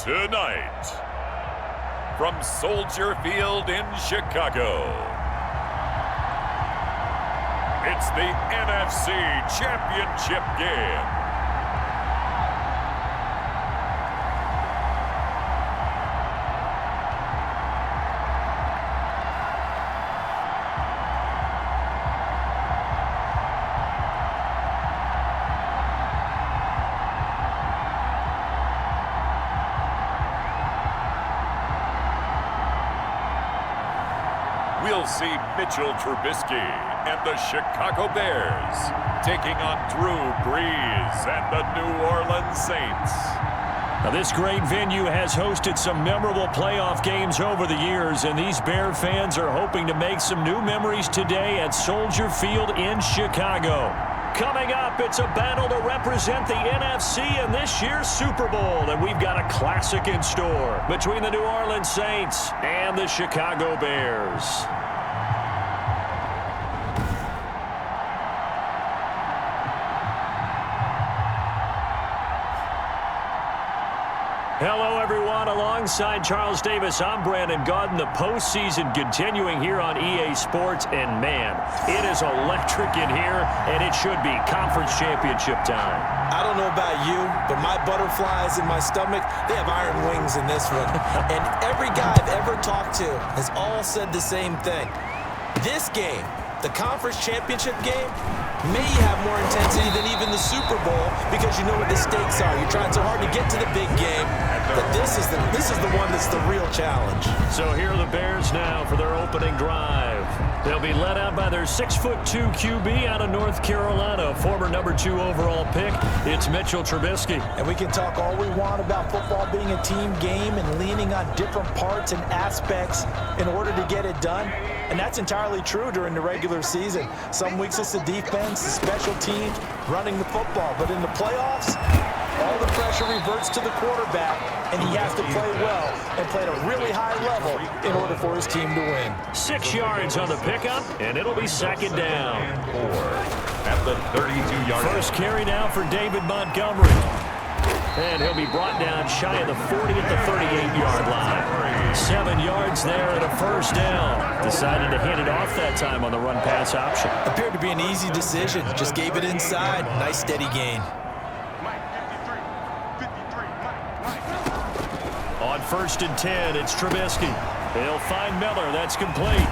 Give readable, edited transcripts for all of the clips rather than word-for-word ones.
Tonight, from Soldier Field in Chicago, it's the NFC Championship game. We'll see Mitchell Trubisky and the Chicago Bears taking on Drew Brees and the New Orleans Saints. Now, this great venue has hosted some memorable playoff games over the years, and these Bear fans are hoping to make some new memories today at Soldier Field in Chicago. Coming up, it's a battle to represent the NFC in this year's Super Bowl, and we've got a classic in store between the New Orleans Saints and the Chicago Bears. Hello, everyone. Alongside Charles Davis, I'm Brandon Gaudin. The postseason continuing here on EA Sports, and man, it is electric in here, and it should be conference championship time. I don't know about you, but my butterflies in my stomach, they have iron wings in this one. And every guy I've ever talked to has all said the same thing. This game, the conference championship game, may have more intensity than even the Super Bowl because you know what the stakes are. You're trying so hard to get to the big game, but this is the one that's the real challenge. So here are the Bears now for their opening drive. They'll be led out by their 6'2" QB out of North Carolina, former #2 overall pick. It's Mitchell Trubisky. And we can talk all we want about football being a team game and leaning on different parts and aspects in order to get it done. And that's entirely true during the regular season. Some weeks it's the defense, the special teams, running the football. But in the playoffs, all the pressure reverts to the quarterback, and he has to play well and play at a really high level in order for his team to win. 6 yards on the pickup, and it'll be second down. At the 32-yard line. First carry now for David Montgomery. And he'll be brought down shy of the 40 at the 38-yard line. 7 yards there and a first down. Decided to hand it off that time on the run-pass option. Appeared to be an easy decision. Just gave it inside. Nice steady gain. On 1st and 10, it's Trubisky. He'll find Miller. That's complete.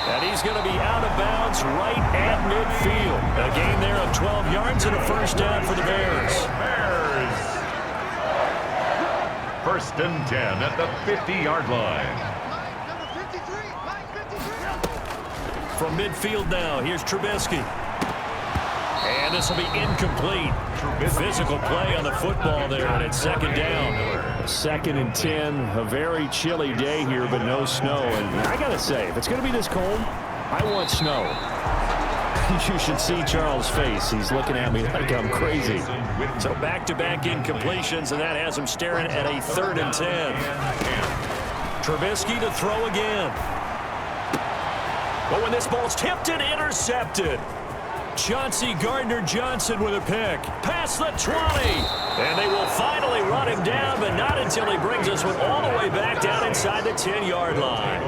And he's going to be out of bounds right at midfield. A gain there of 12 yards and a first down for the Bears. First and 10 at the 50-yard line. From midfield now, here's Trubisky. And this will be incomplete. Physical play on the football there, and it's second down. 2nd and 10, a very chilly day here, but no snow. And I got to say, if it's going to be this cold, I want snow. You should see Charles' face. He's looking at me like I'm crazy. So back-to-back incompletions, and that has him staring at a 3rd and 10. Trubisky to throw again. But when this ball's tipped and intercepted, Chauncey Gardner-Johnson with a pick. Past the 20. And they will finally run him down, but not until he brings us all the way back down inside the 10-yard line.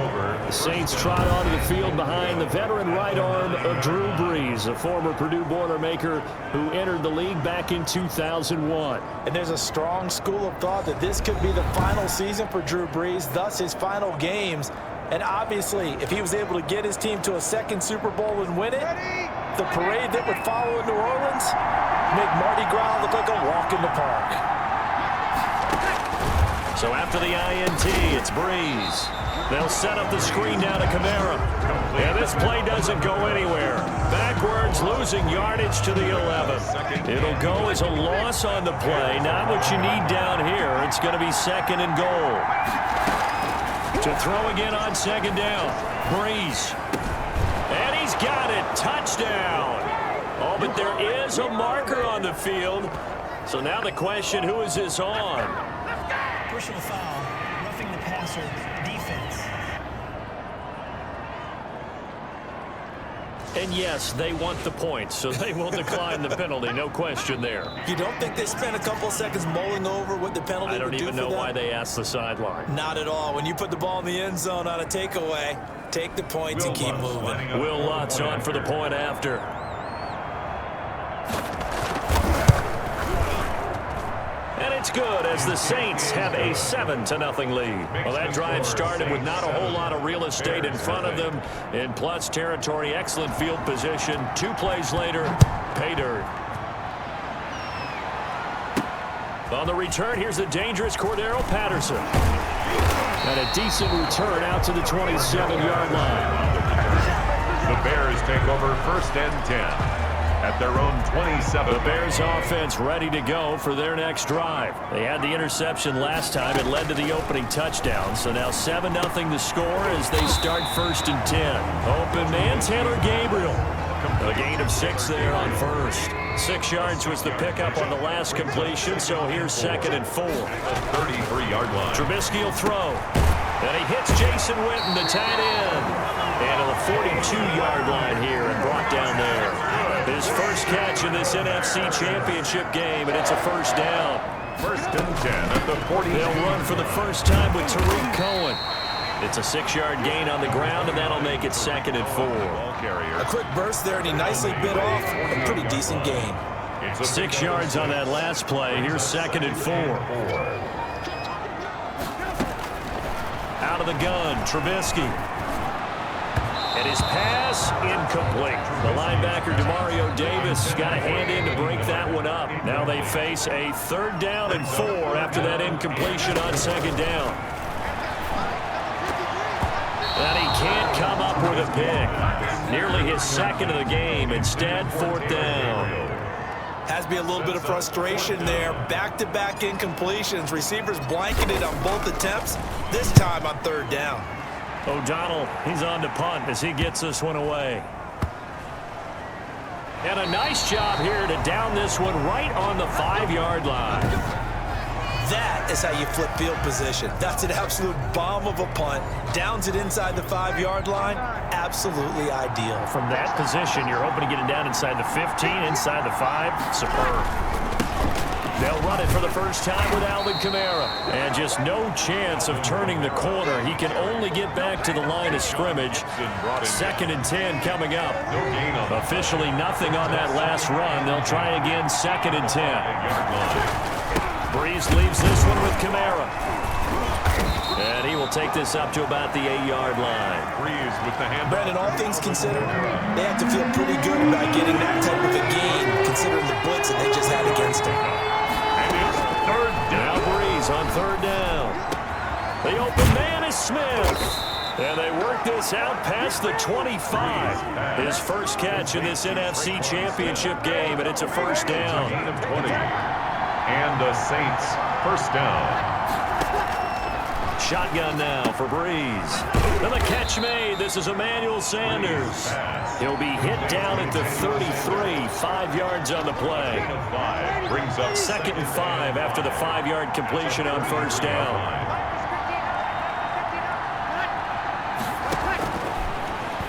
The Saints trot onto the field behind the veteran right arm of Drew Brees, a former Purdue Boilermaker who entered the league back in 2001. And there's a strong school of thought that this could be the final season for Drew Brees, thus his final games. And obviously, if he was able to get his team to a 2nd Super Bowl and win it, the parade that would follow in New Orleans make Mardi Gras look like a walk in the park. So after the INT, it's Brees. They'll set up the screen down to Kamara. And this play doesn't go anywhere. Backwards, losing yardage to the 11. It'll go as a loss on the play. Not what you need down here. It's going to be 2nd and goal. To throw again on 2nd down. Brees. And he's got it. Touchdown. Oh, but there is a marker on the field. So now the question, who is this on? Personal foul, roughing the passer, defense. And yes, they want the points, so they will decline the penalty, no question there. You don't think they spent a couple of seconds mulling over what the penalty I don't would do even for know them? why they asked the sideline. Not at all. When you put the ball in the end zone on a takeaway, take the points and keep moving. Will Lutz on for the point after. And it's good as the Saints have a 7-0 lead. Well, that drive started with not a whole lot of real estate in front of them. In plus territory, excellent field position. 2 plays later, pay dirt. On the return, here's the dangerous Cordero Patterson. And a decent return out to the 27-yard line. The Bears take over 1st and 10. At their own 27. The Bears offense ready to go for their next drive. They had the interception last time. It led to the opening touchdown. So now 7-0 the score as they start 1st and 10. Open man, Taylor Gabriel. A gain of 6 there on first. 6 yards was the pickup on the last completion. So here's 2nd and 4. 33-yard line. Trubisky will throw. And he hits Jason Witten, the tight end. And to the 42-yard line here and brought down there. His first catch in this NFC Championship game, and it's a 1st down. 1st and 10 at the 40. They'll run for the first time with Tariq Cohen. It's a 6-yard gain on the ground, and that'll make it 2nd and 4. A quick burst there, and he nicely bit off a pretty decent gain. 6 yards on that last play. Here's 2nd and 4. Out of the gun, Trubisky. And his pass incomplete. The linebacker, Demario Davis, got a hand in to break that one up. Now they face a 3rd down and 4 after that incompletion on 2nd down. And he can't come up with a pick. Nearly his 2nd of the game. Instead, 4th down. Has to be a little bit of frustration there. Back-to-back incompletions. Receivers blanketed on both attempts, this time on 3rd down. O'Donnell, he's on to punt as he gets this one away. And a nice job here to down this one right on the 5-yard line. That is how you flip field position. That's an absolute bomb of a punt. Downs it inside the 5-yard line. Absolutely ideal. From that position, you're hoping to get it down inside the 15, inside the 5. Superb. They'll run it for the first time with Alvin Kamara. And just no chance of turning the corner. He can only get back to the line of scrimmage. 2nd and 10 coming up. Officially nothing on that last run. They'll try again 2nd and 10. Breeze leaves this one with Kamara. And he will take this up to about the 8-yard line. Breeze with the hand. Brandon, all things considered, they have to feel pretty good about getting that type of a gain, considering the blitz that they just had against him. Now Breeze on 3rd down. The open man is Smith. And they work this out past the 25. His first catch in this NFC Championship game, and it's a 1st down. And the Saints, 1st down. Shotgun now for Breeze. And the catch made. This is Emmanuel Sanders. He'll be hit down at the 33, 5 yards on the play. 2nd and 5 after the 5-yard completion on 1st down.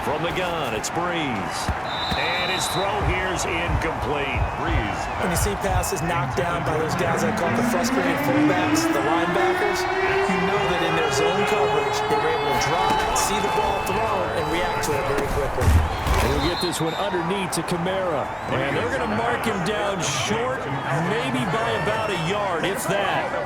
From the gun, it's Breeze. And his throw here's incomplete. Breeze. When you see passes knocked down by those guys I call the frustrated fullbacks, the linebackers, you know that in their zone coverage, they were able to drop it, see the ball thrown, and react to it very quickly. And he'll get this one underneath to Kamara. And they're going to mark him down short, maybe by about a yard, if that.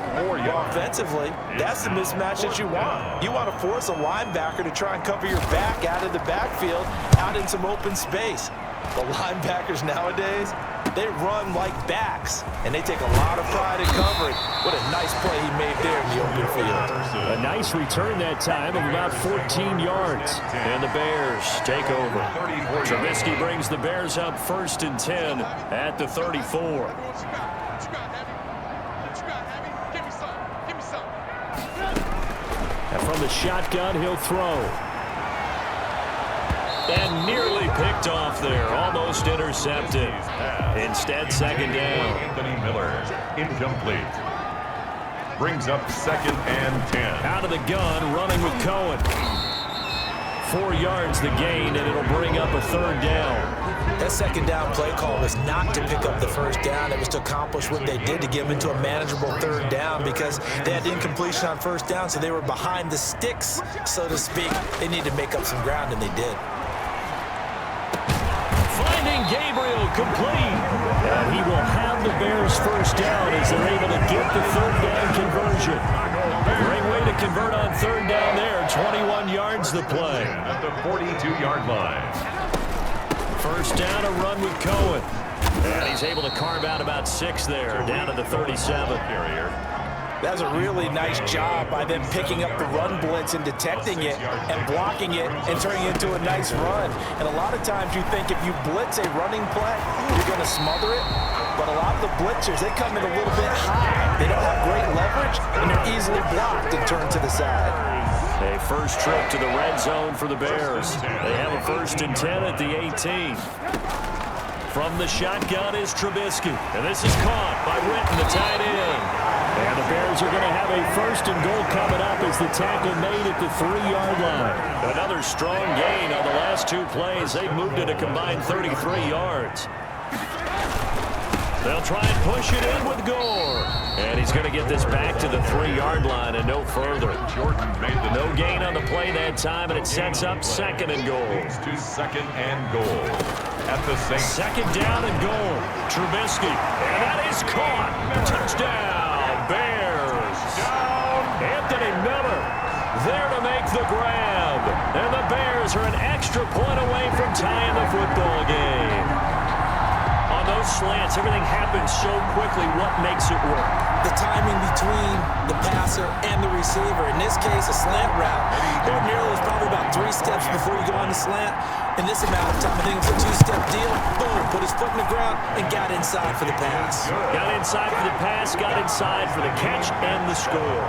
Offensively, that's the mismatch that you want. You want to force a linebacker to try and cover your back out of the backfield, out in some open space. The linebackers nowadays, they run like backs, and they take a lot of pride in covering. What a nice play he made there in the open field. A nice return that time of about 14 yards. And the Bears take over. Trubisky brings the Bears up 1st and 10 at the 34. And from the shotgun, he'll throw. And nearly picked off there. Almost intercepted. Instead, 2nd down. Anthony Miller, incomplete. Brings up 2nd and 10. Out of the gun, running with Cohen. 4 yards the gain, and it'll bring up a 3rd down. That second down play call was not to pick up the first down. It was to accomplish what they did, to get them into a manageable 3rd down, because they had incompletion on first down, so they were behind the sticks, so to speak. They needed to make up some ground, and they did. Finding Gabriel complete. And he will have the Bears first down as they're able to get the 3rd down conversion. Great way to convert on 3rd down there. 21 yards the play. At the 42-yard line. First down, a run with Cohen. And he's able to carve out about 6 there, down to the 37. That was a really nice job by them picking up the run blitz and detecting it and blocking it and turning it into a nice run. And a lot of times you think if you blitz a running play, you're going to smother it. But a lot of the blitzers, they come in a little bit high. They don't have great leverage, and they're easily blocked and turned to the side. A first trip to the red zone for the Bears. They have a 1st and 10 at the 18. From the shotgun is Trubisky. And this is caught by Witten, the tight end. And the Bears are going to have a 1st and goal coming up as the tackle made at the 3-yard line. Another strong gain on the last 2 plays. They've moved it a combined 33 yards. They'll try and push it in with Gore. And he's going to get this back to the 3-yard line and no further. No gain on the play that time, and it sets up 2nd and goal. To 2nd and goal. At the same. 2nd down and goal. Trubisky. And that is caught. Touchdown, Bears. Anthony Miller there to make the grab. And the Bears are an extra point away from tying the football game. On those slants, everything happens so quickly. What makes it work? The timing between the passer and the receiver. In this case, a slant route. Ordinarily, it's probably about 3 steps before you go on the slant. In this amount of time, I think it's a 2-step deal. Boom, put his foot in the ground and got inside for the pass. Got inside for the pass, got inside for the catch and the score.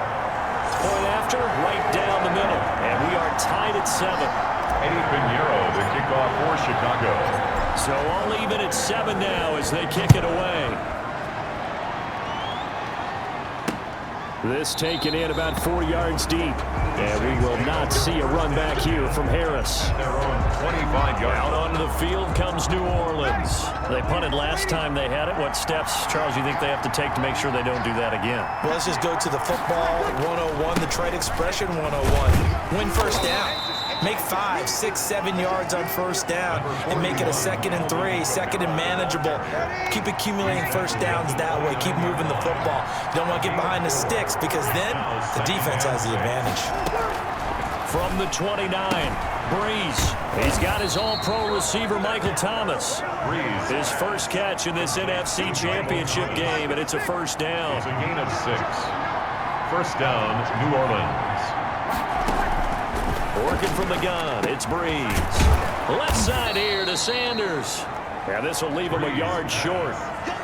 Point after, right down the middle. And we are tied at 7. Eddie Pinheiro, the kickoff for Chicago. So all even at 7 now as they kick it away. This taken in about 4 yards deep. And we will not see a run back here from Harris. Their own 25-yard. Out onto the field comes New Orleans. They punted last time they had it. What steps, Charles, you think they have to take to make sure they don't do that again? Well, let's just go to the football 101, the trade expression 101. Win first down. Make 5, 6, 7 yards on first down and make it a 2nd and 3, 2nd and manageable. Keep accumulating first downs that way. Keep moving the football. You don't want to get behind the sticks because then the defense has the advantage. From the 29, Breeze. He's got his all-pro receiver, Michael Thomas. Breeze. His first catch in this NFC Championship game, and it's a first down. It's a gain of 6. First down, New Orleans. Working from the gun, it's Breeze. Left side here to Sanders. And this will leave him a yard short.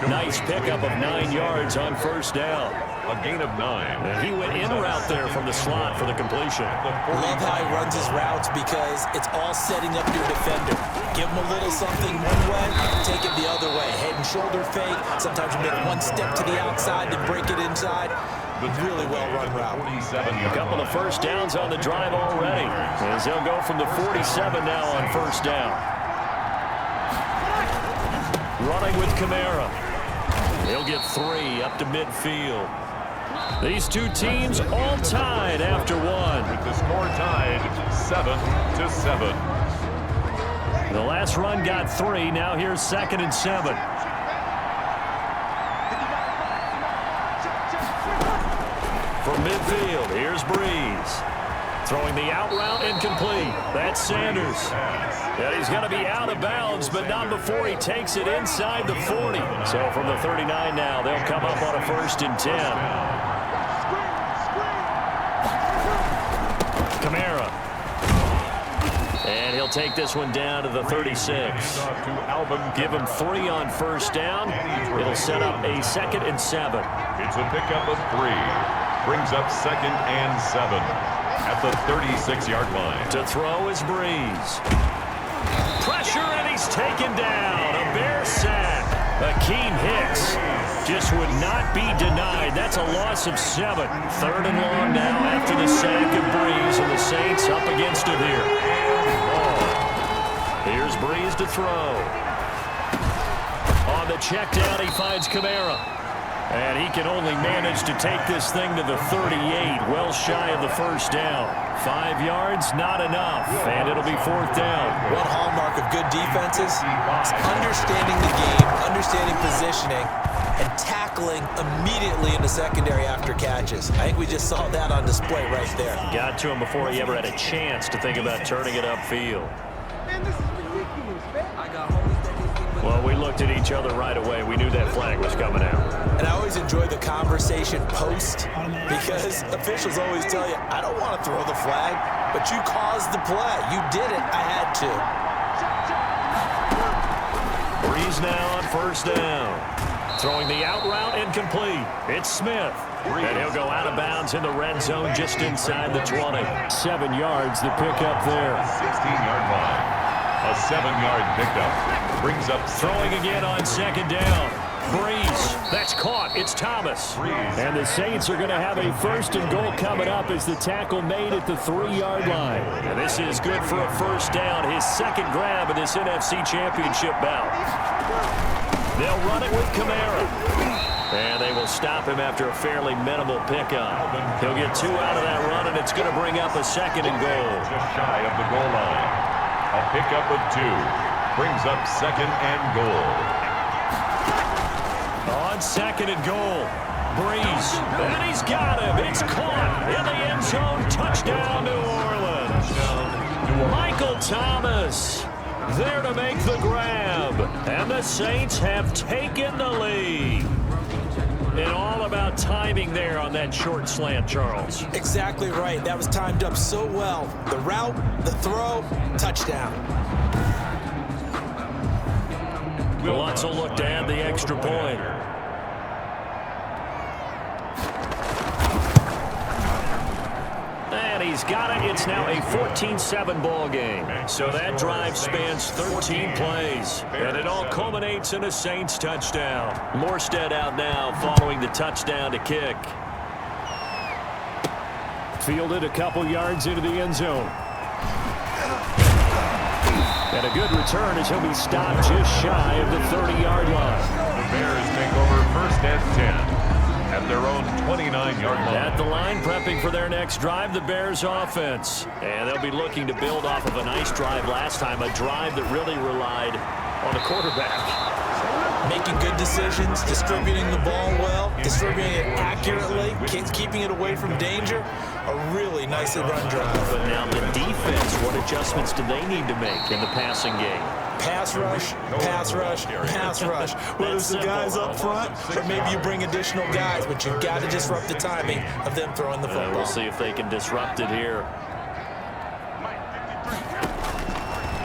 Nice pickup of 9 yards on first down. A gain of 9. And he went in route there from the slot for the completion. Love how he runs his routes because it's all setting up your defender. Give him a little something one way, take it the other way. Head and shoulder fake. Sometimes you make one step to the outside to break it inside. Really well-run route. A couple of first downs on the drive already, as they'll go from the 47 now on first down. Running with Kamara. He'll get 3 up to midfield. These two teams all tied after 1. With the score tied 7-7. The last run got 3. Now here's 2nd and 7. From midfield, here's Breeze. Throwing the out route incomplete. That's Sanders. And he's going to be out of bounds, but not before he takes it inside the 40. So from the 39 now, they'll come up on a 1st and 10. Kamara. And he'll take this one down to the 36. Give him 3 on first down. It'll set up a 2nd and 7. It's a pickup of 3. Brings up 2nd and 7 at the 36-yard line. To throw is Breeze. Pressure, and he's taken down. A Bear sack. Akeem Hicks just would not be denied. That's a loss of 7. 3rd and long now after the sack of Breeze, and the Saints up against it here. Breeze to throw. On the check down, he finds Kamara. And he can only manage to take this thing to the 38, well shy of the first down. 5 yards, not enough, and it'll be 4th down. One hallmark of good defenses is understanding the game, understanding positioning, and tackling immediately in the secondary after catches. I think we just saw that on display right there. Got to him before he ever had a chance to think about turning it upfield. Man, this is ridiculous, man. Well, we looked at each other right away. We knew that flag was coming out. And I always enjoy the conversation post because officials always tell you, I don't want to throw the flag, but you caused the play. You did it. I had to. Breeze now on 1st down. Throwing the out route incomplete. It's Smith. And he'll go out of bounds in the red zone just inside the 20. 7 yards the pickup there. 16-yard line. A 7-yard pickup. Brings up throwing again on 2nd down. Breeze. That's caught. It's Thomas. And the Saints are going to have a 1st and goal coming up as the tackle made at the 3-yard line. And this is good for a 1st down. His 2nd grab in this NFC Championship bout. They'll run it with Kamara. And they will stop him after a fairly minimal pickup. He'll get 2 out of that run, and it's going to bring up a 2nd and goal. Just shy of the goal line. A pickup of 2. Brings up 2nd and goal. On 2nd and goal. Breeze. And he's got him. It's caught in the end zone. Touchdown, New Orleans. Michael Thomas there to make the grab. And the Saints have taken the lead. And all about timing there on that short slant, Charles. Exactly right. That was timed up so well. The route, the throw, touchdown. Lutz will look to add the extra point. And he's got it. It's now a 14-7 ball game. So that drive spans 13 plays. And it all culminates in a Saints touchdown. Morstead out now following the touchdown to kick. Fielded a couple yards into the end zone. And a good return as he'll be stopped just shy of the 30-yard line. The Bears take over 1st and 10 at their own 29-yard line. At the line, prepping for their next drive, the Bears offense. And they'll be looking to build off of a nice drive last time, a drive that really relied on the quarterback. Making good decisions, distributing the ball well, distributing it accurately, keeping it away from danger. A really nicely run drive. But now the defense, what adjustments do they need to make in the passing game? Pass rush, pass rush, pass rush. Whether it's the guys up front or maybe you bring additional guys, but you've got to disrupt the timing of them throwing the football. We'll see if they can disrupt it here.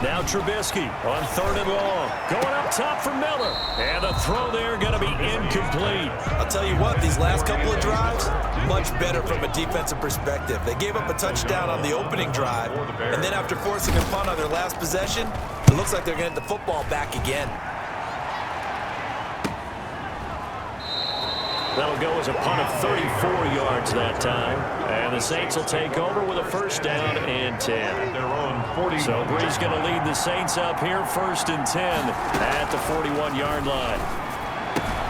Now Trubisky on 3rd and long. Going up top for Miller. And the throw there going to be incomplete. I'll tell you what, these last couple of drives, much better from a defensive perspective. They gave up a touchdown on the opening drive, and then after forcing a punt on their last possession, it looks like they're going to get the football back again. That'll go as a punt of 34 yards that time. And the Saints will take over with a 1st down and 10. So Breeze going to lead the Saints up here 1st and 10 at the 41-yard line.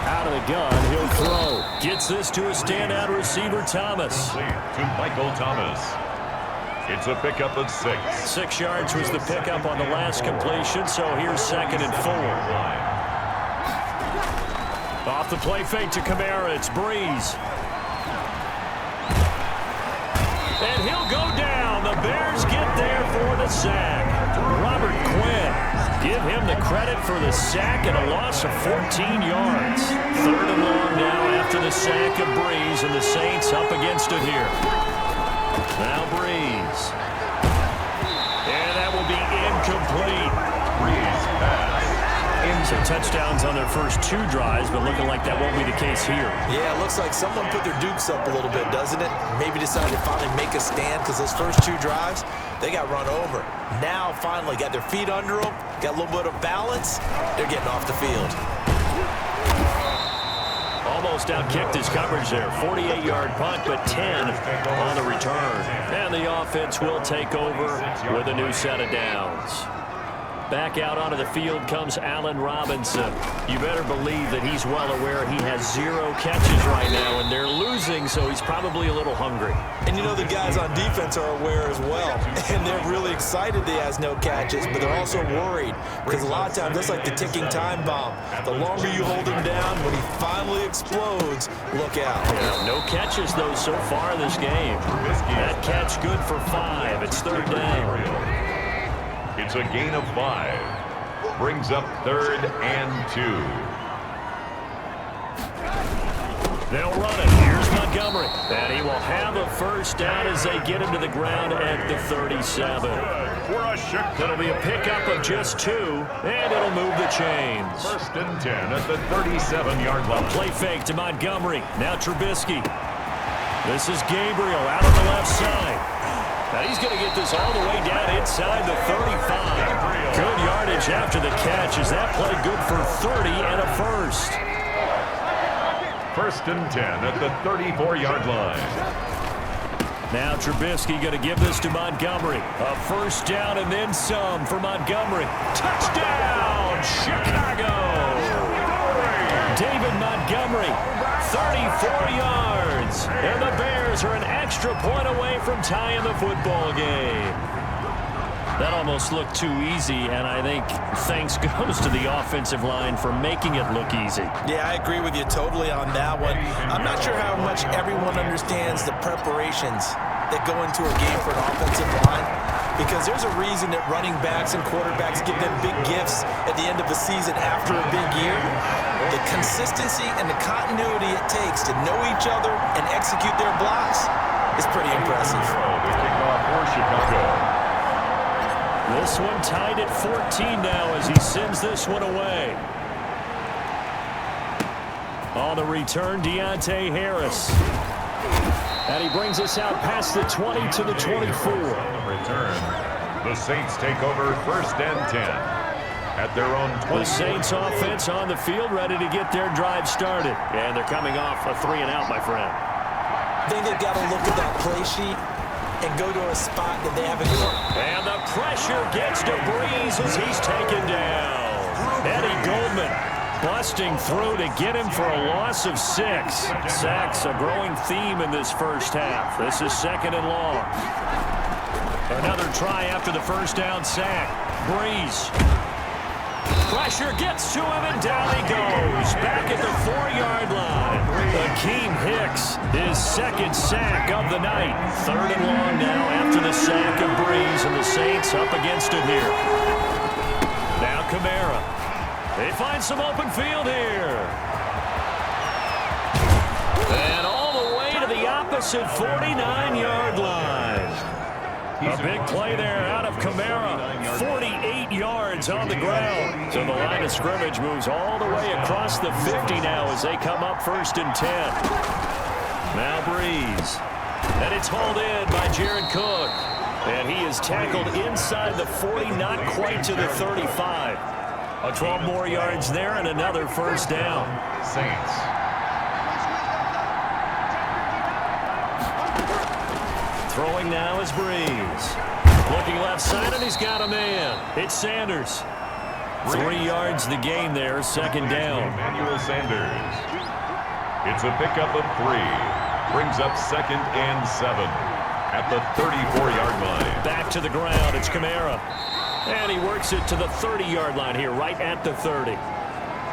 Out of the gun, he'll throw. Gets this to a standout receiver, Thomas. To Michael Thomas. It's a pickup of 6. 6 yards was the pickup on the last completion, so here's 2nd and 4. Off the play fake to Kamara, it's Breeze. And he'll go down. The Bears get there for the sack. Robert Quinn, give him the credit for the sack and a loss of 14 yards. 3rd and long now after the sack of Breeze, and the Saints up against it here. Now Breeze. And that will be incomplete. Breeze pass. So touchdowns on their first 2 drives, but looking like that won't be the case here. Yeah, it looks like someone put their dukes up a little bit, doesn't it? Maybe decided to finally make a stand because those first 2 drives, they got run over. Now, finally, got their feet under them, got a little bit of balance. They're getting off the field. Almost outkicked his coverage there. 48-yard punt, but 10 on the return. And the offense will take over with a new set of downs. Back out onto the field comes Allen Robinson. You better believe that he's well aware he has 0 catches right now, and they're losing, so he's probably a little hungry. And you know the guys on defense are aware as well, and they're really excited that he has no catches, but they're also worried because a lot of times that's like the ticking time bomb. The longer you hold him down, when he finally explodes, look out. Yeah, no catches, though, so far in this game. That catch good for 5. It's 3rd down. It's a gain of 5. Brings up 3rd and 2. They'll run it. Here's Montgomery. And he will have a first down as they get him to the ground at the 37. It'll be a pickup of just 2, and it'll move the chains. 1st and 10 at the 37-yard line. Play fake to Montgomery. Now Trubisky. This is Gabriel out on the left side. Now he's going to get this all the way down inside the 35. Good yardage after the catch. Is that play good for 30 and a first? 1st and 10 at the 34-yard line. Now Trubisky going to give this to Montgomery. A first down and then some for Montgomery. Touchdown, Chicago! David Montgomery, 34 yards. And the Bears are an extra point away from tying the football game. That almost looked too easy, and I think thanks goes to the offensive line for making it look easy. Yeah, I agree with you totally on that one. I'm not sure how much everyone understands the preparations that go into a game for an offensive line, because there's a reason that running backs and quarterbacks give them big gifts at the end of the season after a big year. The consistency and the continuity it takes to know each other and execute their blocks is pretty impressive. The kickoff for Chicago. This one tied at 14 now as he sends this one away. On the return, Deontay Harris. And he brings us out past the 20 to the 24. Return. The Saints take over 1st and 10 at their own 20. The Saints offense on the field ready to get their drive started. And they're coming off a 3-and-out, my friend. I think they've got to look at that play sheet and go to a spot that they haven't gone. And the pressure gets to Breeze as he's taken down. Eddie Goldman busting through to get him for a loss of 6. Sacks, a growing theme in this first half. This is 2nd and long. Another try after the first down sack. Breeze. Pressure gets to him, and down he goes. Back at the 4-yard line. Akeem Hicks, his 2nd sack of the night. 3rd and long now after the sack of Breeze, and the Saints up against it here. Now Kamara. They find some open field here. And all the way to the opposite 49-yard line. A big play there out of Kamara. 48 yards on the ground. So the line of scrimmage moves all the way across the 50 now as they come up 1st and 10. Now Breeze. And it's hauled in by Jared Cook. And he is tackled inside the 40, not quite to the 35. 12 more yards there and another first down. Saints. Throwing now is Breeze. Looking left side, and he's got a man. It's Sanders. 3 yards the gain there, 2nd down. Emmanuel Sanders. It's a pickup of 3. Brings up 2nd and 7 at the 34-yard line. Back to the ground, it's Kamara. And he works it to the 30-yard line here, right at the 30.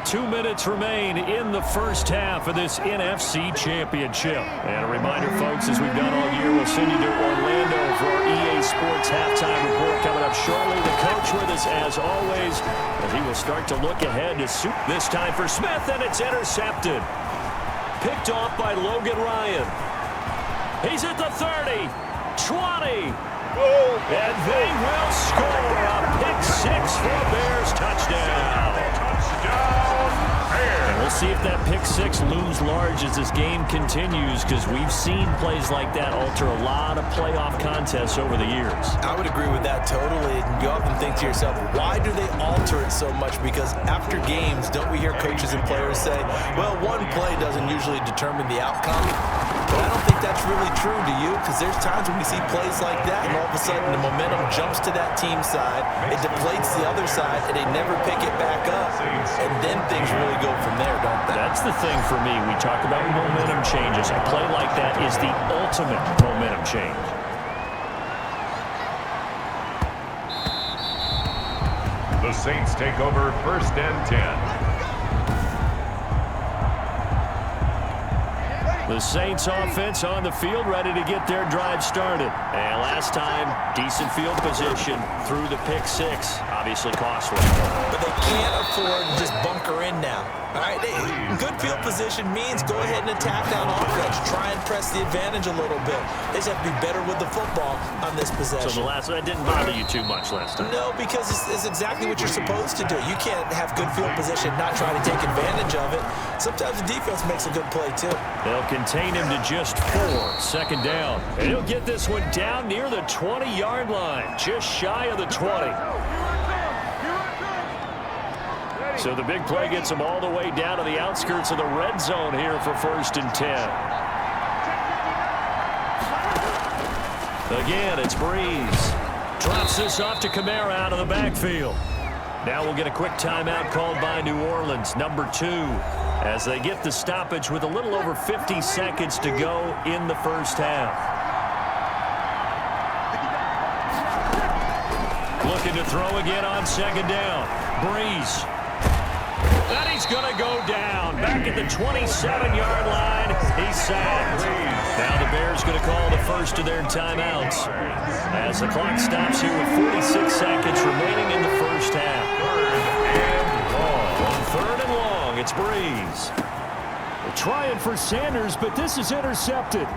2 minutes remain in the first half of this NFC Championship. And a reminder, folks, as we've done all year, we'll send you to Orlando for our EA Sports halftime report coming up shortly. The coach with us, as always, as he will start to look ahead to suit this time for Smith, and it's intercepted. Picked off by Logan Ryan. He's at the 30, 20, and they will score a pick-6 for a Bears touchdown. And we'll see if that pick-6 looms large as this game continues, because we've seen plays like that alter a lot of playoff contests over the years. I would agree with that totally. You often think to yourself, why do they alter it so much? Because after games, don't we hear coaches and players say, well, one play doesn't usually determine the outcome? But I don't think that's really true, do you? Because there's times when we see plays like that, and all of a sudden the momentum jumps to that team side, it deflates the other side, and they never pick it back up, and then things really go from there, don't they? That's the thing for me. We talk about momentum changes. A play like that is the ultimate momentum change. The Saints take over 1st and 10. The Saints offense on the field, ready to get their drive started. And last time, decent field position through the pick six. Obviously costly. But they can't afford to just bunker in now. All right, good field position means go ahead and attack that offense. Try and press the advantage a little bit. They just have to be better with the football on this possession. So that didn't bother you too much last time? No, because it's exactly what you're supposed to do. You can't have good field position, not try to take advantage of it. Sometimes the defense makes a good play, too. They'll contain him to just 4. 2nd down. And he'll get this one down near the 20-yard line, just shy of the 20. So the big play gets him all the way down to the outskirts of the red zone here for 1st and 10. Again, it's Breeze. Drops this off to Kamara out of the backfield. Now we'll get a quick timeout called by New Orleans, number 2, as they get the stoppage with a little over 50 seconds to go in the first half. Looking to throw again on 2nd down. Breeze. And he's going to go down. Back at the 27-yard line. He's sacked. Now the Bears going to call the first of their timeouts as the clock stops here with 46 seconds remaining in the first half. 3rd and long, it's Breeze. They're trying for Sanders, but this is intercepted.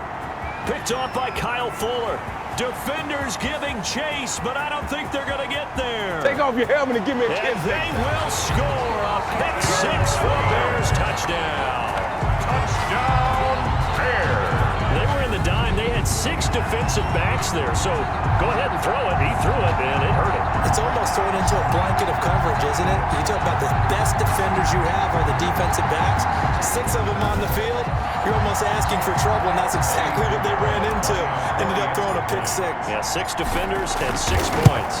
Picked off by Kyle Fuller. Defenders giving chase, but I don't think they're going to get there. Take off your helmet and give me a kiss. And they will score a pick 6 for Bears touchdown. Touchdown, Bears. They were in the dime. They had 6 defensive backs there, so go ahead and throw it. He threw it, and it hurt him. It's almost thrown into a blanket of coverage, isn't it? You talk about the best defenders you have are the defensive backs. 6 of them on the field. You're almost asking for trouble, and that's exactly what they ran into. Ended up throwing a pick 6. Yeah, 6 defenders and 6 points.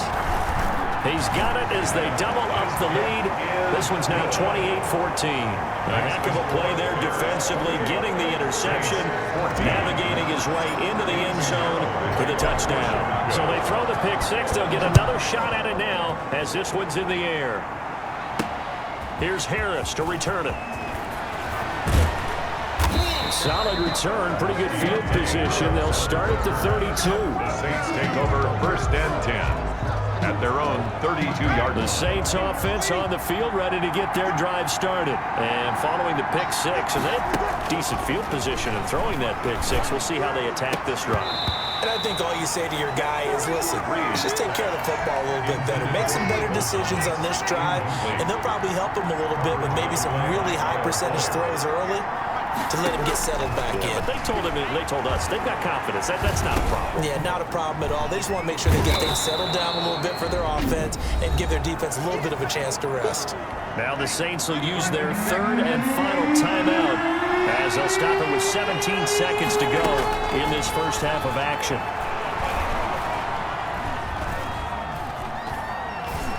He's got it as they double up the lead. This one's now 28-14. A heck of a play there defensively, getting the interception, navigating his way into the end zone for the touchdown. So they throw the pick 6. They'll get another shot at it now as this one's in the air. Here's Harris to return it. Solid return, pretty good field position. They'll start at the 32. The Saints take over 1st and 10 at their own 32-yard line. The Saints offense on the field, ready to get their drive started. And following the pick 6, and they have decent field position in throwing that pick 6. We'll see how they attack this drive. And I think all you say to your guy is, listen, just take care of the football a little bit better. Make some better decisions on this drive, and they'll probably help him a little bit with maybe some really high percentage throws early to let him get settled back in. But they told us they've got confidence. That's not a problem. Yeah, not a problem at all. They just want to make sure they get things settled down a little bit for their offense and give their defense a little bit of a chance to rest. Now the Saints will use their 3rd and final timeout as they'll stop it with 17 seconds to go in this first half of action.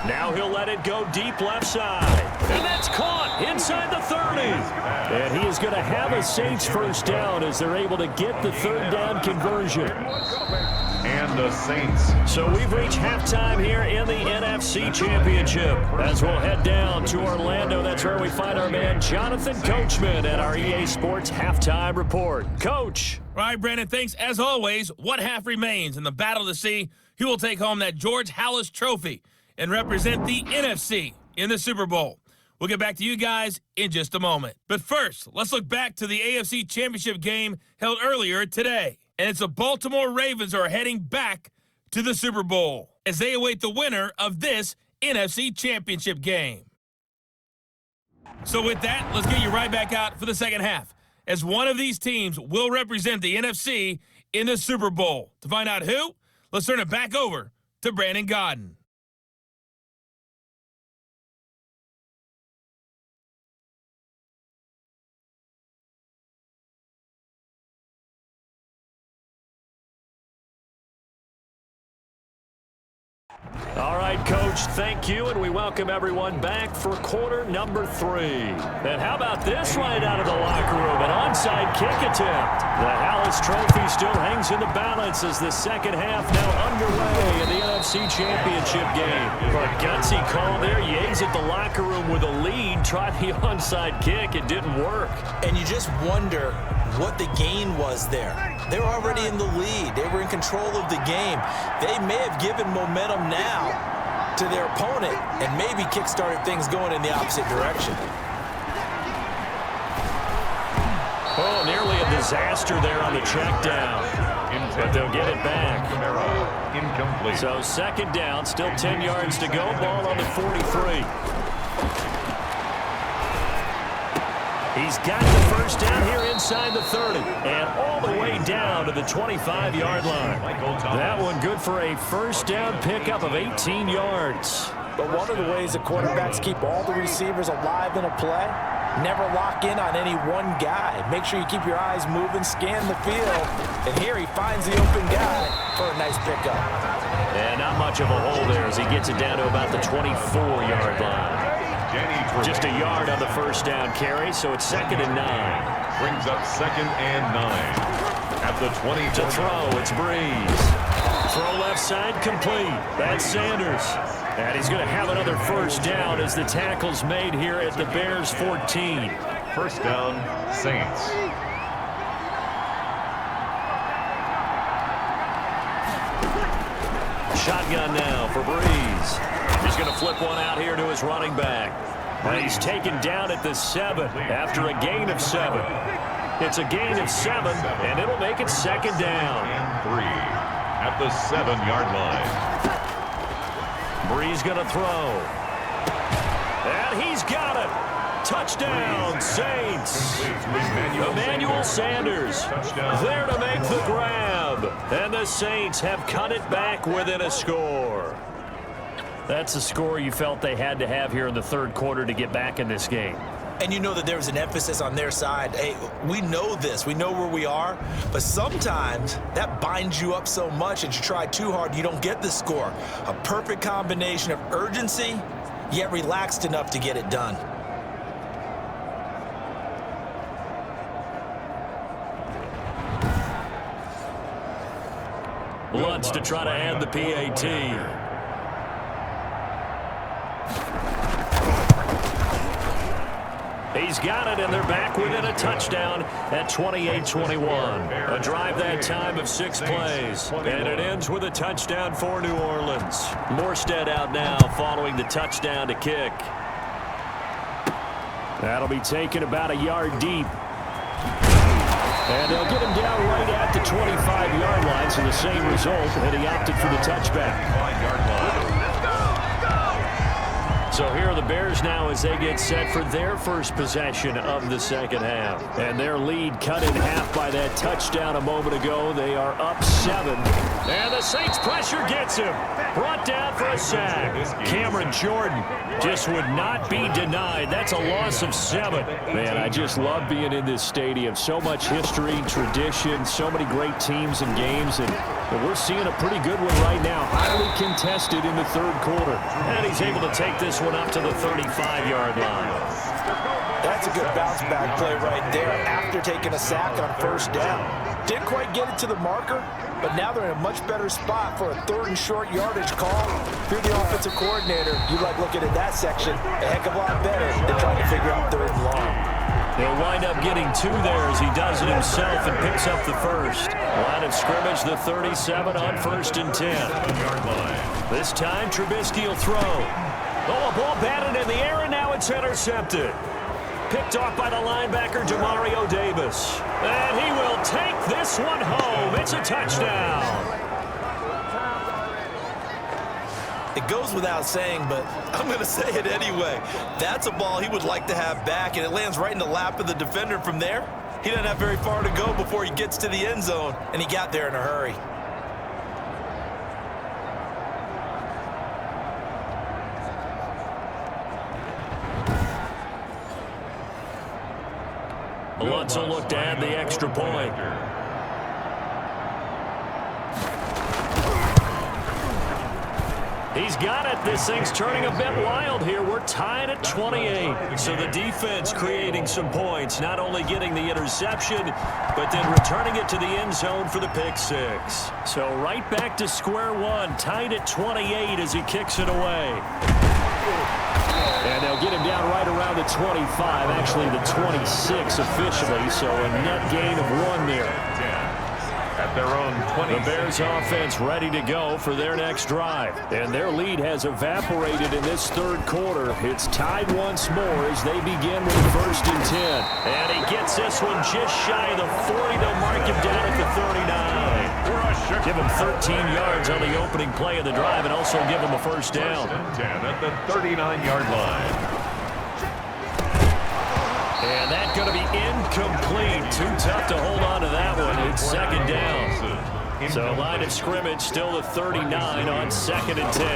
Now he'll let it go deep left side. And that's caught inside the 30. And he is going to have a Saints first down as they're able to get the 3rd down conversion. And the Saints. So we've reached halftime here in the NFC Championship as we'll head down to Orlando. That's where we find our man Jonathan Coachman at our EA Sports Halftime Report. Coach. All right, Brandon, thanks. As always, one half remains in the battle to see who will take home that George Halas Trophy and represent the NFC in the Super Bowl. We'll get back to you guys in just a moment. But first, let's look back to the AFC Championship game held earlier today. And it's the Baltimore Ravens who are heading back to the Super Bowl as they await the winner of this NFC Championship game. So with that, let's get you right back out for the second half, as one of these teams will represent the NFC in the Super Bowl. To find out who, let's turn it back over to Brandon Godden. All right, Coach, thank you, and we welcome everyone back for quarter number 3. And how about this right out of the locker room? An onside kick attempt. The Hallis Trophy still hangs in the balance as the second half now underway in the NFC Championship game. A gutsy call there. You exit the locker room with a lead. Try the onside kick. It didn't work. And you just wonder what the gain was there. They were already in the lead. They were in control of the game. They may have given momentum now to their opponent and maybe kick-started things going in the opposite direction. Oh, nearly a disaster there on the check down. But they'll get it back. Incomplete. So second down, still 10 yards to go. Ball on the 43. He's got the first down here inside the 30 and all the way down to the 25-yard line. That one good for a first down pickup of 18 yards. But one of the ways the quarterbacks keep all the receivers alive in a play, never lock in on any one guy. Make sure you keep your eyes moving, scan the field, and here he finds the open guy for a nice pickup. And not much of a hole there as he gets it down to about the 24-yard line. Just a yard on the first down carry, so it's 2nd and 9. Brings up 2nd and 9. At the 20. To throw, it's Breeze. Throw left side complete. That's Sanders. And he's going to have another first down as the tackle's made here at the Bears' 14. First down, Saints. Shotgun now for Breeze. He's going to flip one out here to his running back. And he's taken down at the 7 after a gain of 7. It's a gain of 7, and it'll make it 2nd down. And 3 at the 7-yard line. Breeze going to throw. And he's got it. Touchdown, Saints. Emmanuel Sanders there to make the grab. And the Saints have cut it back within a score. That's a score you felt they had to have here in the third quarter to get back in this game. And you know that there was an emphasis on their side. Hey, we know this. We know where we are. But sometimes that binds you up so much that you try too hard, you don't get the score. A perfect combination of urgency, yet relaxed enough to get it done. Lutz to try to add the PAT. He's got it, and they're back within a touchdown at 28-21. A drive that time of 6 plays, and it ends with a touchdown for New Orleans. Morstead out now following the touchdown to kick. That'll be taken about a yard deep. And they'll get him down right at the 25-yard line, so the same result, and he opted for the touchback. 5-yard line. So here are the Bears now as they get set for their first possession of the second half. And their lead cut in half by that touchdown a moment ago. They are up 7. And the Saints pressure gets him. Brought down for a sack. Cameron Jordan just would not be denied. That's a loss of 7. Man, I just love being in this stadium. So much history, tradition, so many great teams and games. And we're seeing a pretty good one right now. Highly contested in the third quarter. And he's able to take this one up to the 35-yard line. That's a good bounce-back play right there after taking a sack on first down. Didn't quite get it to the marker, but now they're in a much better spot for a 3rd and short yardage call. If you're the offensive coordinator, you like looking at that section a heck of a lot better than trying to figure out 3rd and long. He'll wind up getting 2 there as he does it himself and picks up the first. Line of scrimmage, the 37 on 1st and 10. This time, Trubisky will throw. Oh, a ball batted in the air, and now it's intercepted. Picked off by the linebacker, Demario Davis. And he will take this one home. It's a touchdown. It goes without saying, but I'm going to say it anyway. That's a ball he would like to have back, and it lands right in the lap of the defender from there. He doesn't have very far to go before he gets to the end zone, and he got there in a hurry. Lutz will look to add the extra point. He's got it. This thing's turning a bit wild here. We're tied at 28. So the defense creating some points, not only getting the interception, but then returning it to the end zone for the pick six. So right back to square one, tied at 28 as he kicks it away. And they'll get him down right around the 25, actually the 26 officially, so a net gain of 1 there. At their own 20. The Bears offense ready to go for their next drive. And their lead has evaporated in this third quarter. It's tied once more as they begin with 1st and 10. And he gets this one just shy of the 40. They'll mark him down at the 39. Give him 13 yards on the opening play of the drive and also give him a first down. 1st and 10 at the 39-yard line. And that's going to be incomplete. Too tough to hold on to that one. It's 2nd down. So line of scrimmage still the 39 on 2nd and 10.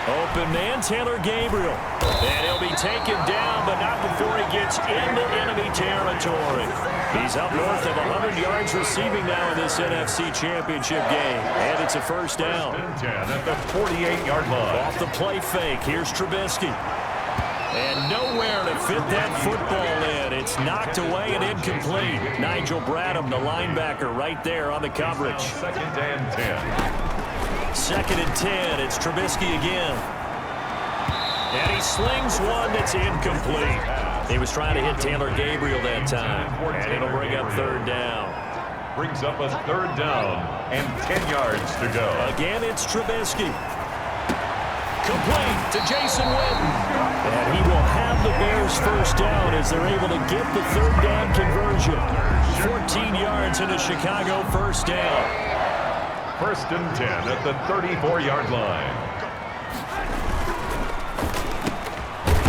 Open man, Taylor Gabriel. And he'll be taken down, but not before he gets into enemy territory. He's up north of 100 yards receiving now in this NFC Championship game. And it's a first down. 1st and 10 at the 48-yard line. Off the play fake, here's Trubisky. And nowhere to fit that football in. It's knocked away and incomplete. Nigel Bradham, the linebacker, right there on the coverage. 2nd and 10. 2nd and 10. It's Trubisky again. And he slings one that's incomplete. He was trying to hit Taylor Gabriel that time. And it'll bring up 3rd down. Brings up a 3rd down and 10 yards to go. Again, it's Trubisky. Complete to Jason Witten. And he will have the Bears first down as they're able to get the 3rd down conversion. 14 yards in a Chicago first down. 1st and 10 at the 34-yard line.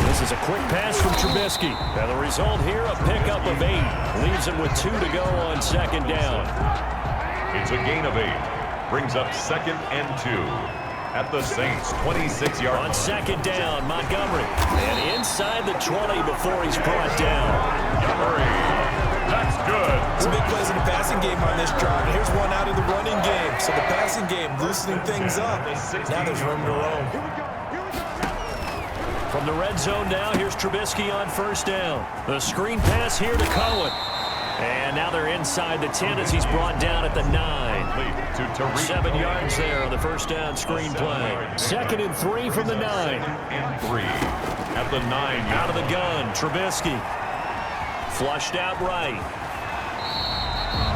This is a quick pass from Trubisky. And the result here, a pickup of 8. Leaves him with 2 to go on 2nd down. It's a gain of 8. Brings up 2nd and 2. At the Saints' 26-yard line. On 2nd down, Montgomery. And inside the 20 before he's brought down. Montgomery. That's good. Some big plays in the passing game on this drive. Here's one out of the running game. So the passing game loosening things up. Now there's room to roam. From the red zone now, here's Trubisky on 1st down. The screen pass here to Cohen. And now they're inside the 10 as he's brought down at the 9. 7 yards there on the first down screen play. 2nd and 3 from the 9. 2nd and 3 at the 9. Out of the gun, Trubisky. Flushed out right.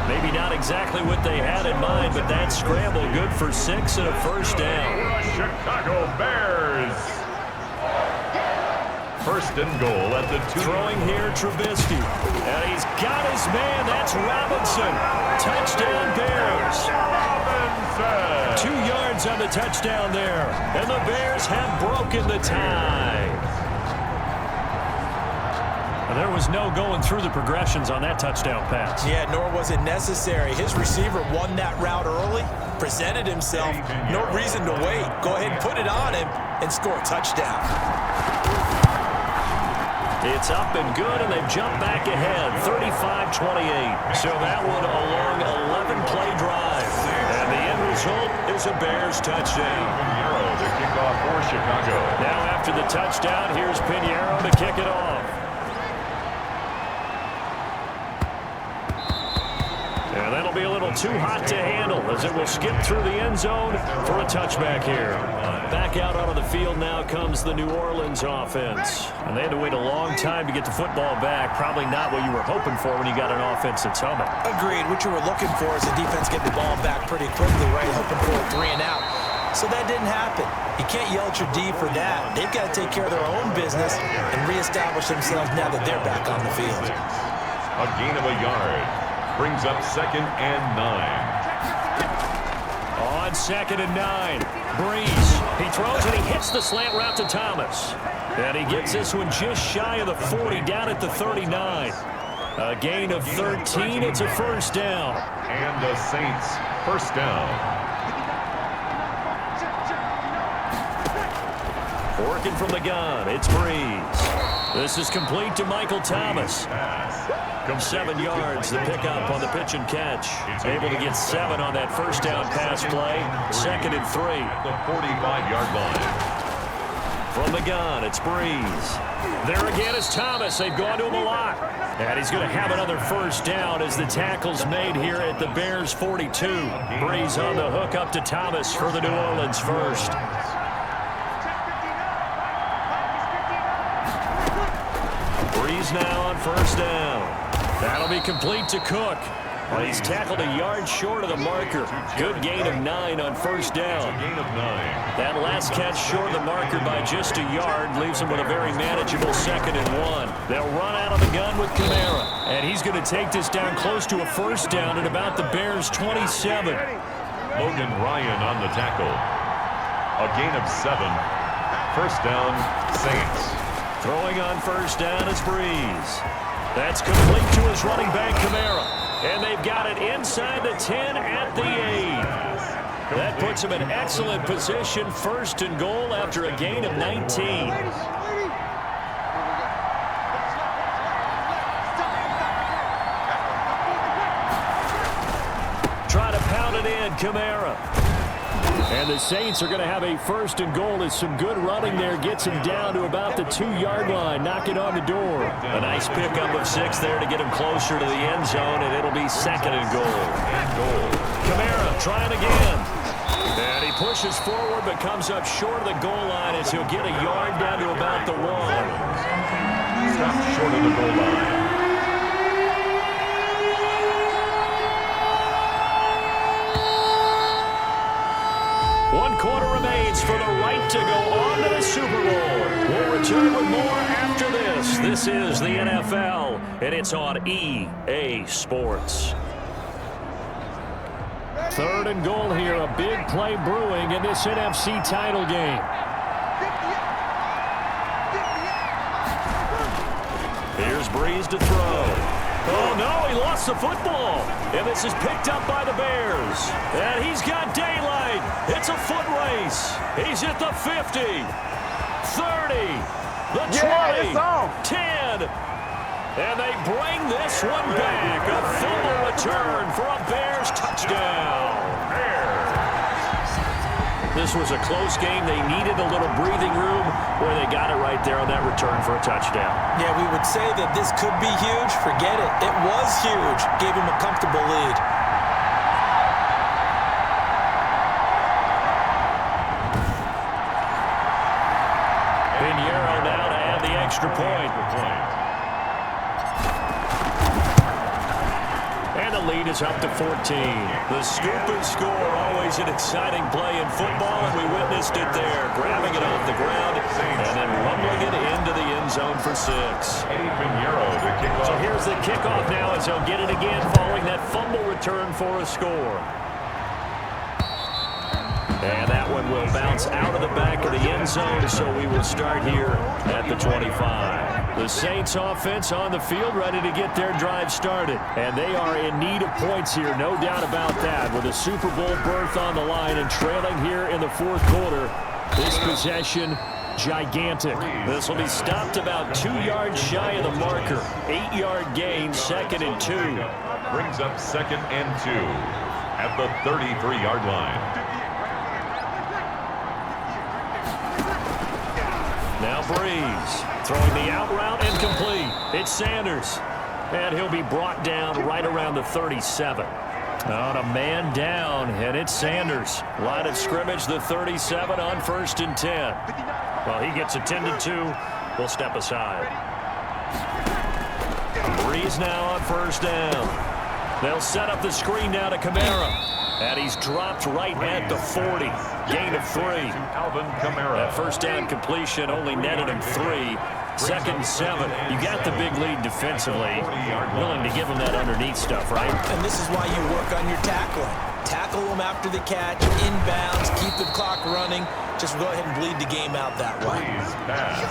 Maybe not exactly what they had in mind, but that scramble good for 6 and a first down. Chicago Bears. 1st and goal at the 2. Throwing here, Trubisky. And he's got his man. That's Robinson. Touchdown, Bears. Robinson. 2 yards on the touchdown there. And the Bears have broken the tie. And there was no going through the progressions on that touchdown pass. Yeah, nor was it necessary. His receiver won that route early, presented himself. No reason to wait. Go ahead and put it on him and score a touchdown. It's up and good, and they've jumped back ahead, 35-28. So that one a long 11-play drive. And the end result is a Bears touchdown. Pinheiro to kick off for Chicago. Now after the touchdown, here's Pinheiro to kick it off. And that'll be a little too hot to handle as it will skip through the end zone for a touchback here. Back out onto the field now comes the New Orleans offense. And they had to wait a long time to get the football back. Probably not what you were hoping for when you got an offense that's humming. Agreed. What you were looking for is the defense getting the ball back pretty quickly, right? Hoping for a 3 and out. So that didn't happen. You can't yell at your D for that. They've got to take care of their own business and reestablish themselves now that they're back on the field. A gain of a yard. Brings up 2nd and 9. On 2nd and 9, Breeze. He throws and he hits the slant route to Thomas. And he gets this one just shy of the 40, down at the 39. A gain of 13. It's a first down. And the Saints first down. Working from the gun, it's Breeze. This is complete to Michael Thomas. 7 yards, the pickup on the pitch and catch. Able to get 7 on that first down pass play. 2nd and 3. The 45-yard line. From the gun, it's Breeze. There again is Thomas. They've gone to him a lot. And he's going to have another first down as the tackle's made here at the Bears 42. Breeze on the hook up to Thomas for the New Orleans first. Breeze now on first down. That'll be complete to Cook. Well, he's tackled a yard short of the marker. Good gain of 9 on first down. That last catch short of the marker by just a yard leaves him with a very manageable 2nd and 1. They'll run out of the gun with Kamara. And he's going to take this down close to a first down at about the Bears' 27. Logan Ryan on the tackle. A gain of 7. First down, Saints. Throwing on first down is Breeze. That's complete to his running back, Kamara. And they've got it inside the 10 at the 8. That puts him in excellent position. 1st and goal after a gain of 19. Try to pound it in, Kamara. And the Saints are going to have a 1st and goal as some good running there gets him down to about the 2-yard line, knocking on the door. A nice pickup of 6 there to get him closer to the end zone, and it'll be 2nd and goal. Kamara trying again. And he pushes forward but comes up short of the goal line as he'll get a yard down to about the 1. Stopped short of the goal line. One quarter remains for the right to go on to the Super Bowl. We'll return with more after this. This is the NFL, and it's on EA Sports. 3rd and goal here. A big play brewing in this NFC title game. Here's Breeze to throw. Oh, no, he lost the football. And this is picked up by the Bears. And he's got daylight. It's a foot race. He's at the 50, 30, the 20, 10. And they bring this one back. A fumble return for a Bears touchdown. This was a close game. They needed a little breathing room where they got it right there on that return for a touchdown. Yeah, we would say that this could be huge. Forget it. It was huge. Gave him a comfortable lead. Pinheiro now to add the extra point. And the lead is up to 14. The scoop and score, always an exciting play in football, and we witnessed it there. Grabbing it off the ground and then rumbling it into the end zone for 6. So here's the kickoff now as they'll get it again following that fumble return for a score. And that one will bounce out of the back of the end zone, so we will start here at the 25. The Saints offense on the field ready to get their drive started. And they are in need of points here, no doubt about that. With a Super Bowl berth on the line and trailing here in the 4th quarter, this possession gigantic. This will be stopped about 2 yards shy of the marker. 8-yard gain, 2nd and 2. Brings up 2nd and 2 at the 33-yard line. Now Breeze throwing the out route and complete. It's Sanders. And he'll be brought down right around the 37. On a man down, and it's Sanders. Line of scrimmage, the 37 on 1st and 10. Well, he gets attended to. We'll step aside. Breeze now on 1st down. They'll set up the screen now to Kamara. And he's dropped right at the 40. Gain of 3. Alvin Kamara. That first down completion only netted him 3. 2nd and 7. You got the big lead defensively. Willing to give him that underneath stuff, right? And this is why you work on your tackling. Tackle them after the catch, inbounds, keep the clock running. Just go ahead and bleed the game out that way. Pass.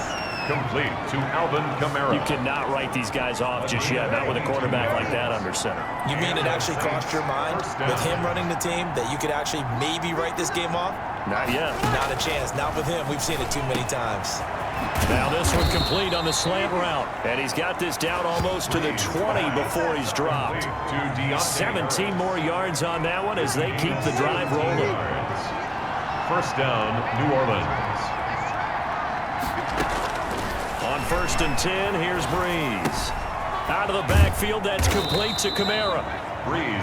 complete to Alvin Kamara. You cannot write these guys off just yet, not with a quarterback like that under center. You mean it actually crossed your mind with him running the team that you could actually maybe write this game off? Not yet. Not a chance. Not with him. We've seen it too many times. Now this one complete on the slant route. And he's got this down almost to the 20 before he's dropped. 17 more yards on that one as they keep the drive rolling. First down, New Orleans. On 1st and 10, here's Breeze. Out of the backfield, that's complete to Kamara.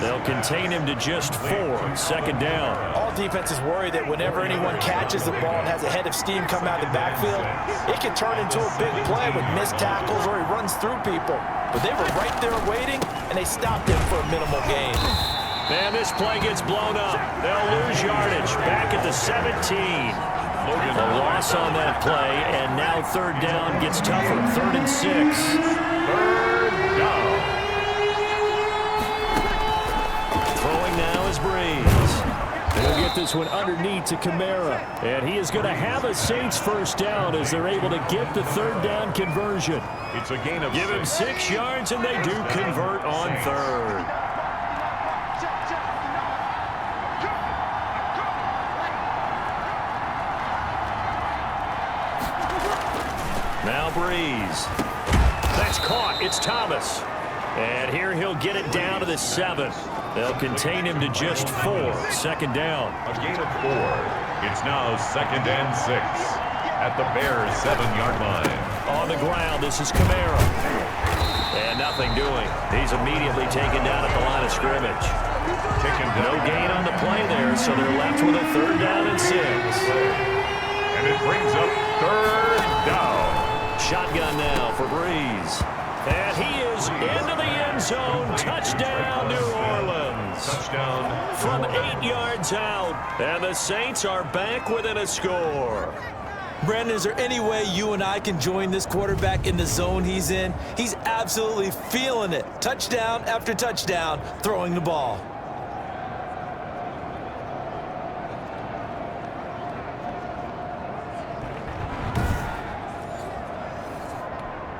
They'll contain him to just 4. 2nd down. All defenses worry that whenever anyone catches the ball and has a head of steam come out of the backfield, it can turn into a big play with missed tackles or he runs through people. But they were right there waiting, and they stopped him for a minimal gain. Man, this play gets blown up. They'll lose yardage. Back at the 17. A loss on that play, and now 3rd down gets tougher. 3rd and 6. 3rd down. Throwing now is Breeze. They'll get this one underneath to Kamara. And he is going to have a Saints 1st down as they're able to get the 3rd down conversion. It's a gain of Give him 6 yards, and they do convert on 3rd. Now Breeze. That's caught. It's Thomas. And here he'll get it down to the 7. They'll contain him to just 4. 2nd down. A gain of 4. It's now 2nd and 6 at the Bears' 7-yard line. On the ground, this is Kamara. And nothing doing. He's immediately taken down at the line of scrimmage. No gain on the play there, so they're left with a 3rd down and 6. And it brings up 3rd down. Shotgun now for Breeze. And he is into the end zone. Touchdown, New Orleans. Touchdown. From 8 yards out. And the Saints are back within a score. Brandon, is there any way you and I can join this quarterback in the zone he's in? He's absolutely feeling it. Touchdown after touchdown, throwing the ball.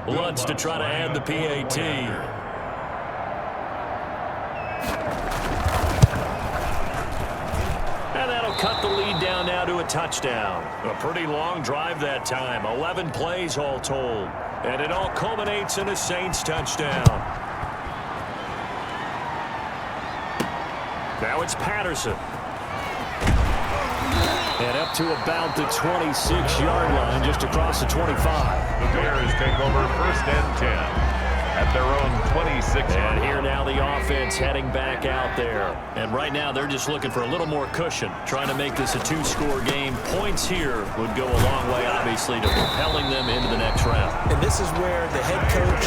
Lutz to try to add the PAT. And that'll cut the lead down now to a touchdown. A pretty long drive that time. 11 plays all told. And it all culminates in a Saints touchdown. Now it's Patterson. And up to about the 26-yard line, just across the 25. The Bears take over 1st and 10 at their own 26. And here now the offense heading back out there. And right now they're just looking for a little more cushion, trying to make this a 2-score game. Points here would go a long way, obviously, to propelling them into the next round. And this is where the head coach,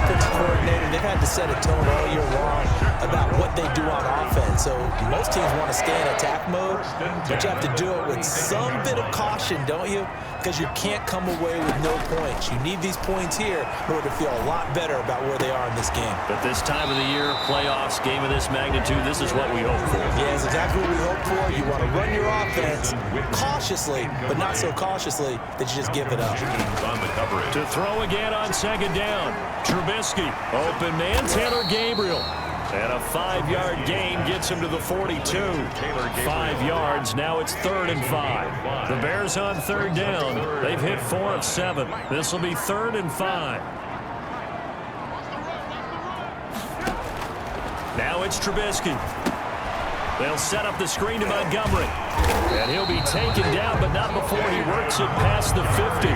offensive coordinator, they've had to set a tone all year long about what they do on offense. So most teams want to stay in attack mode, but you have to do it with some bit of caution, don't you? Because you can't come away with no points. You need these points here in order to feel a lot better about where they are in this game. But this time of the year, playoffs, game of this magnitude, this is what we hope for. Yeah, it's exactly what we hope for. You want to run your offense cautiously, but not so cautiously that you just give it up. To throw again on 2nd down. Trubisky, open man, Taylor Gabriel. And a 5-yard gain gets him to the 42. 5 yards, now it's 3rd and 5. The Bears on 3rd down. They've hit 4 of 7. This will be 3rd and 5. Now it's Trubisky. They'll set up the screen to Montgomery. And he'll be taken down, but not before he works it past the 50.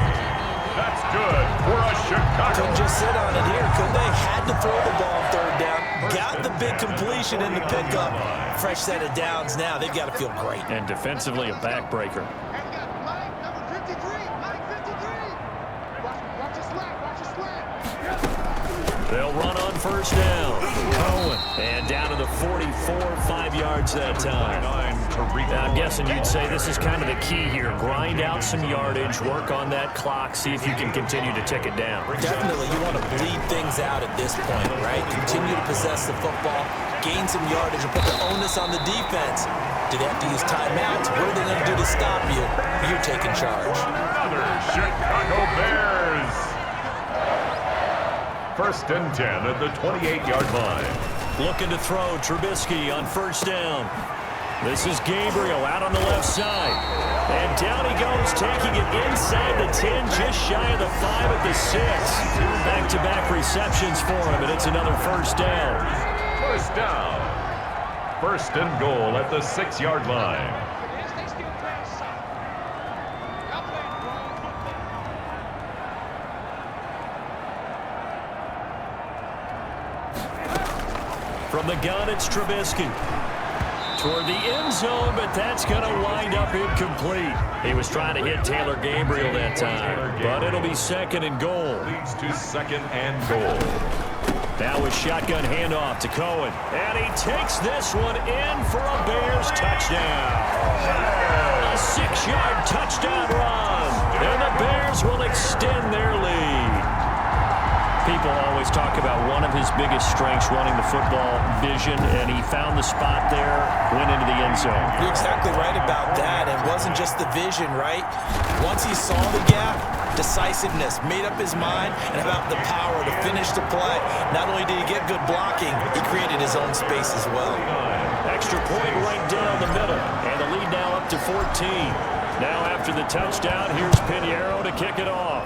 That's good for a Chicago. Couldn't just sit on it here, could they? Had to throw the ball 3rd down. Got the big completion in the pickup. Fresh set of downs now. They've got to feel great. And defensively, a backbreaker. They'll run on 1st down. Cohen. And down to the 44, 5 yards that time. Now, I'm guessing you'd say this is kind of the key here. Grind out some yardage, work on that clock, see if you can continue to tick it down. Definitely, you want to bleed things out at this point, right? Continue to possess the football, gain some yardage, and put the onus on the defense. Do they have to use timeouts? What are they going to do to stop you? You're taking charge. Another Chicago Bears First and 10 at the 28-yard line. Looking to throw, Trubisky on first down. This is Gabriel out on the left side. And down he goes, taking it inside the 10, just shy of the 5 at the 6. Back-to-back receptions for him, and it's another first down. First down. First and goal at the 6-yard line. From the gun, it's Trubisky. Toward the end zone, but that's going to wind up incomplete. He was trying to hit Taylor Gabriel that time, but it'll be second and goal. Leads to second and goal. Now with shotgun handoff to Cohen. And he takes this one in for a Bears touchdown. A 6-yard touchdown run. And the Bears will extend their lead. People always talk about one of his biggest strengths running the football, vision, and he found the spot there, went into the end zone. You're exactly right about that. It wasn't just the vision, right? Once he saw the gap, decisiveness, made up his mind, and about the power to finish the play. Not only did he get good blocking, he created his own space as well. Extra point right down the middle, and the lead now up to 14. Now after the touchdown, here's Pinheiro to kick it off.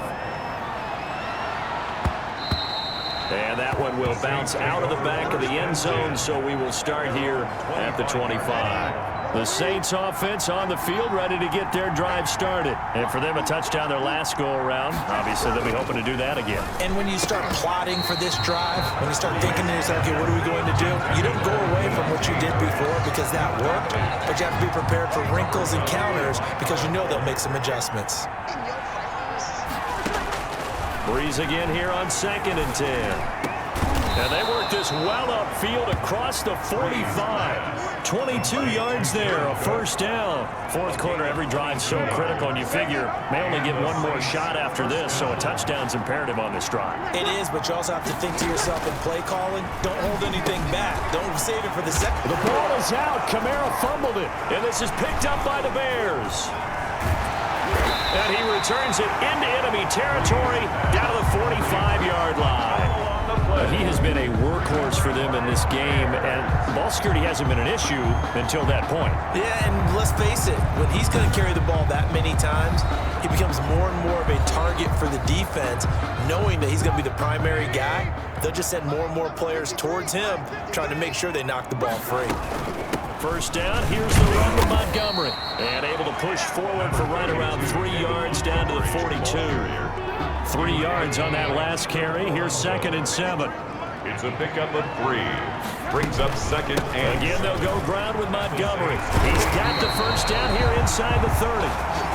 And that one will bounce out of the back of the end zone, so we will start here at the 25. The Saints offense on the field, ready to get their drive started. And for them, a touchdown their last go-around. Obviously, they'll be hoping to do that again. And when you start plotting for this drive, when you start thinking to yourself, okay, what are we going to do? You don't go away from what you did before because that worked, but you have to be prepared for wrinkles and counters because you know they'll make some adjustments. Breeze again here on second and 10. And they work this well upfield across the 45. 22 yards there, a first down. Fourth quarter, every drive so critical, and you figure may only get one more shot after this, so a touchdown's imperative on this drive. It is, but you also have to think to yourself in play calling, don't hold anything back. Don't save it for the second. The ball is out. Kamara fumbled it, and this is picked up by the Bears. And he returns it into enemy territory down to the 45-yard line. But he has been a workhorse for them in this game, and ball security hasn't been an issue until that point. Yeah, and let's face it, when he's going to carry the ball that many times, he becomes more and more of a target for the defense, knowing that he's going to be the primary guy. They'll just send more and more players towards him, trying to make sure they knock the ball free. First down, here's the run with Montgomery. And able to push forward for right around 3 yards down to the 42. 3 yards on that last carry. Here's second and 7. It's a pickup of 3. Brings up second and again, they'll go ground with Montgomery. He's got the first down here inside the 30.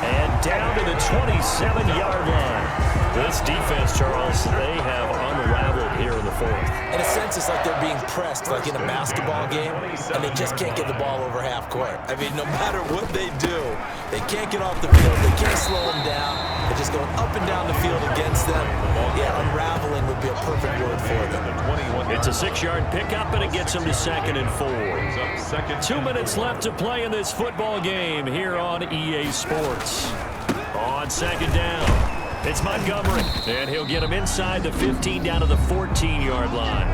And down to the 27-yard line. This defense, Charles, they have unraveled here in the fourth. In a sense, it's like they're being pressed, like in a basketball game, and they just can't get the ball over half court. I mean, no matter what they do, they can't get off the field. They can't slow them down. They're just going up and down the field against them. Yeah, unraveling would be a perfect word for them. It's a 6-yard pickup, and it gets them to second and 4. 2 minutes left to play in this football game here on EA Sports. On second down, it's Montgomery, and he'll get him inside the 15 down to the 14-yard line.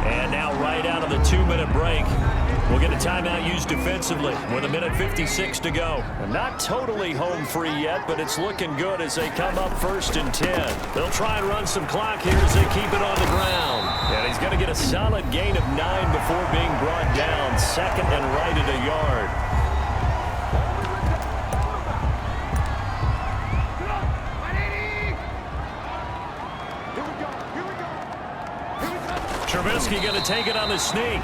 And now right out of the 2-minute break, we'll get a timeout used defensively with 1:56 to go. Not totally home free yet, but it's looking good as they come up first and 10. They'll try and run some clock here as they keep it on the ground. And he's going to get a solid gain of 9 before being brought down. Second and right at a yard. Trubisky going to take it on the sneak.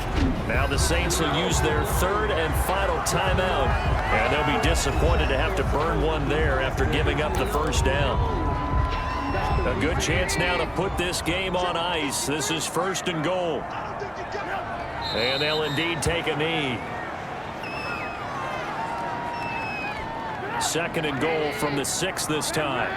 Now the Saints will use their third and final timeout. And they'll be disappointed to have to burn one there after giving up the first down. A good chance now to put this game on ice. This is first and goal. And they'll indeed take a knee. Second and goal from the 6 this time.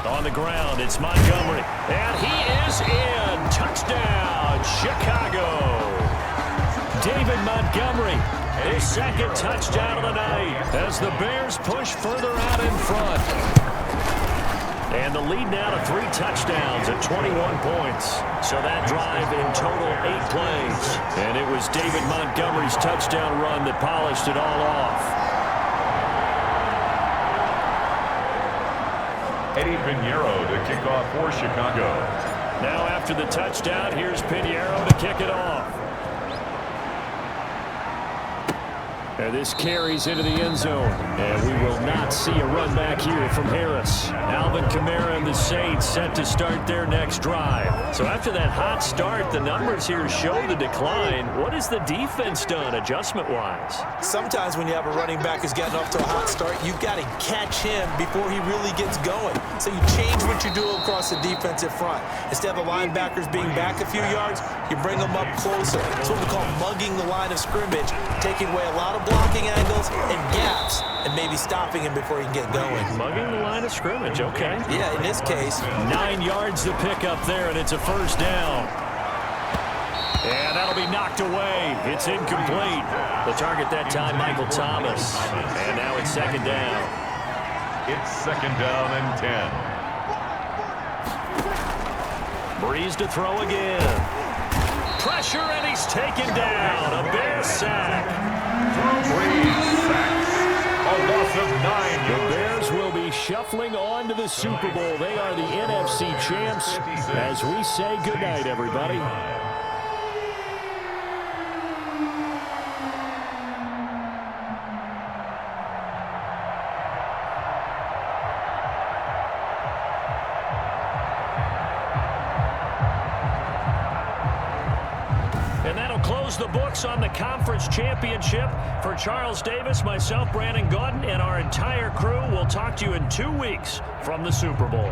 On the ground, it's Montgomery. And he is in. Touchdown, Chicago. David Montgomery. His second touchdown of the night as the Bears push further out in front. And the lead now to 3 touchdowns at 21 points. So that drive in total 8 plays. And it was David Montgomery's touchdown run that polished it all off. Eddie Pinheiro to kick off for Chicago. Now after the touchdown, here's Pinheiro to kick it off. And this carries into the end zone. And we will not see a run back here from Harris. Alvin Kamara and the Saints set to start their next drive. So after that hot start, the numbers here show the decline. What has the defense done adjustment-wise? Sometimes when you have a running back who's gotten off to a hot start, you've got to catch him before he really gets going. So you change what you do across the defensive front. Instead of the linebackers being back a few yards, you bring them up closer. It's what we call mugging the line of scrimmage, taking away a lot of blocking angles and gaps, and maybe stopping him before he can get going. Mugging the line of scrimmage, okay. Yeah, in this case. 9 yards to pick up there, and it's a first down. And that'll be knocked away. It's incomplete. The target that time, Michael Thomas. And now it's second down. It's second down and 10. Breeze to throw again. Pressure, and he's taken down. A Bear sack. Breeze sacks. A loss of 9 The yards. Bears will be shuffling on to the Super Bowl. They are the NFC champs. As we say goodnight, everybody. The books on the conference championship. For Charles Davis, myself, Brandon Gaudin, and our entire crew, we'll talk to you in 2 weeks from the Super Bowl.